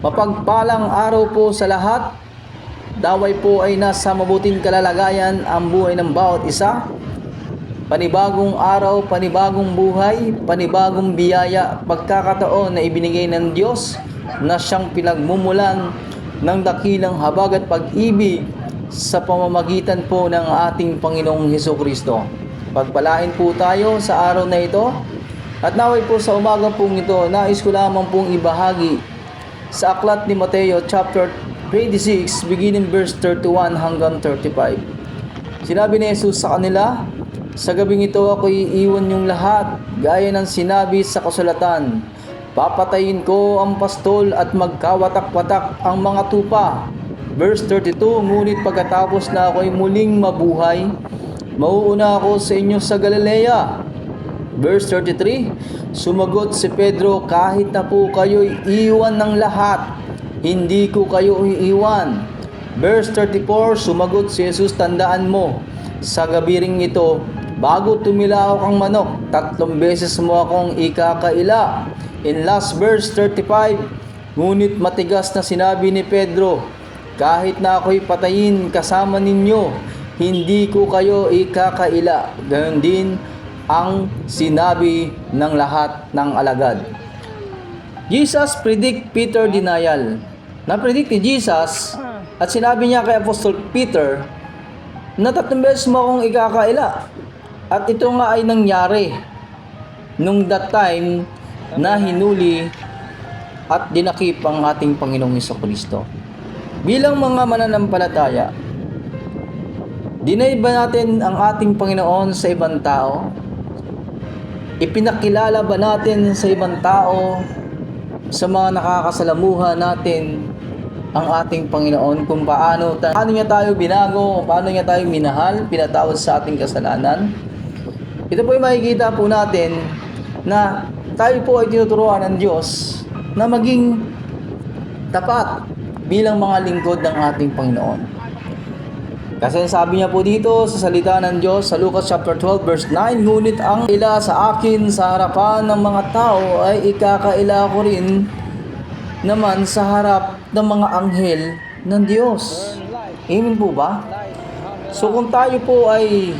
Mapagpalang araw po sa lahat. Daway po ay nasa mabuting kalalagayan ang buhay ng bawat isa. Panibagong araw, panibagong buhay, panibagong biyaya, pagkakataon na ibinigay ng Diyos na siyang pinagmumulan ng dakilang habag at pag-ibig sa pamamagitan po ng ating Panginoong Hesukristo. Pagpalain po tayo sa araw na ito at naway po sa umaga pong ito, nais ko lamang pong ibahagi sa aklat ni Mateo chapter 26 beginning verse 31 hanggang 35. Sinabi ni Jesus sa kanila, "Sa gabing ito ako'y iiwan niyong lahat, gaya ng sinabi sa kasulatan. Papatayin ko ang pastol at magkawatak-watak ang mga tupa." Verse 32, "Ngunit pagkatapos na ako'y muling mabuhay, mauuna ako sa inyo sa Galilea." Verse 33, sumagot si Pedro, "Kahit na po kayo'y iwan ng lahat, hindi ko kayo iiwan." Verse 34, sumagot si Jesus, "Tandaan mo, sa gabi ring ito, bago tumilaok ang manok, 3 beses mo akong ikakaila." In last verse 35, ngunit matigas na sinabi ni Pedro, "Kahit na ako'y patayin kasama ninyo, hindi ko kayo ikakaila." Gayon din ang sinabi ng lahat ng alagad. Jesus predict Peter denial. Na-predict ni Jesus at sinabi niya kay Apostle Peter na 3 beses mo akong ikakaila. At ito nga ay nangyari nung that time na hinuli at dinakip ang ating Panginoong Hesukristo. Bilang mga mananampalataya, dinay ba natin ang ating Panginoon sa ibang tao? Ipinakilala ba natin sa ibang tao, sa mga nakakasalamuha natin, ang ating Panginoon kung paano niya tayo binago, paano niya tayo minahal, pinatawad sa ating kasalanan? Ito po ay makikita po natin na tayo po ay tinuturuan ng Diyos na maging tapat bilang mga lingkod ng ating Panginoon. Kasi sabi niya po dito sa salita ng Diyos sa Lucas chapter 12 verse 9, "Ngunit ang ila sa akin sa harapan ng mga tao ay ikakaila ko rin naman sa harap ng mga anghel ng Diyos." Amen po ba? So kung tayo po ay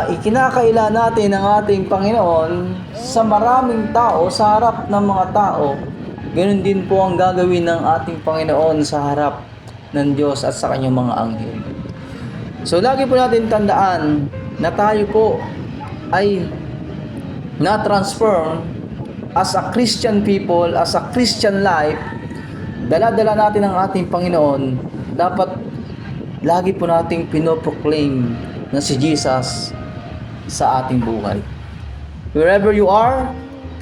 ikinakaila natin ang ating Panginoon sa maraming tao, sa harap ng mga tao, ganoon din po ang gagawin ng ating Panginoon sa harap ng Diyos at sa kanyang mga anghel. So lagi po natin tandaan na tayo po ay na-transform as a Christian people, as a Christian life. Dala-dala natin ang ating Panginoon. Dapat lagi po nating pinoproclaim na si Jesus sa ating buhay. Wherever you are,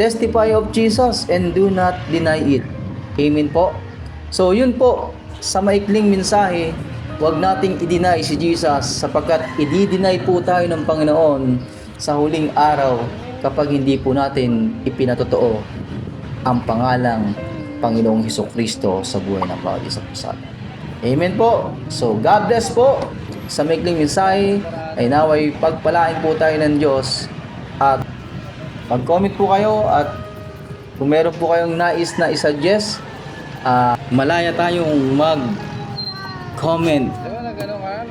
testify of Jesus and do not deny it. Amen po. So yun po, sa maikling mensahe, huwag nating i-deny si Jesus sapagkat i-deny po tayo ng Panginoon sa huling araw kapag hindi po natin ipinatotoo ang pangalang Panginoong Hesukristo sa buhay ng bawat isa po sa atin. Amen po. So God bless po. Sa maikling mensahe ay naway pagpalain po tayo ng Diyos at mag-comment po kayo at kung meron po kayong nais na i-suggest, malaya tayong mag-comment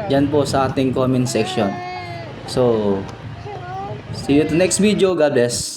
dyan po sa ating comment section. So, see you to next video. God bless.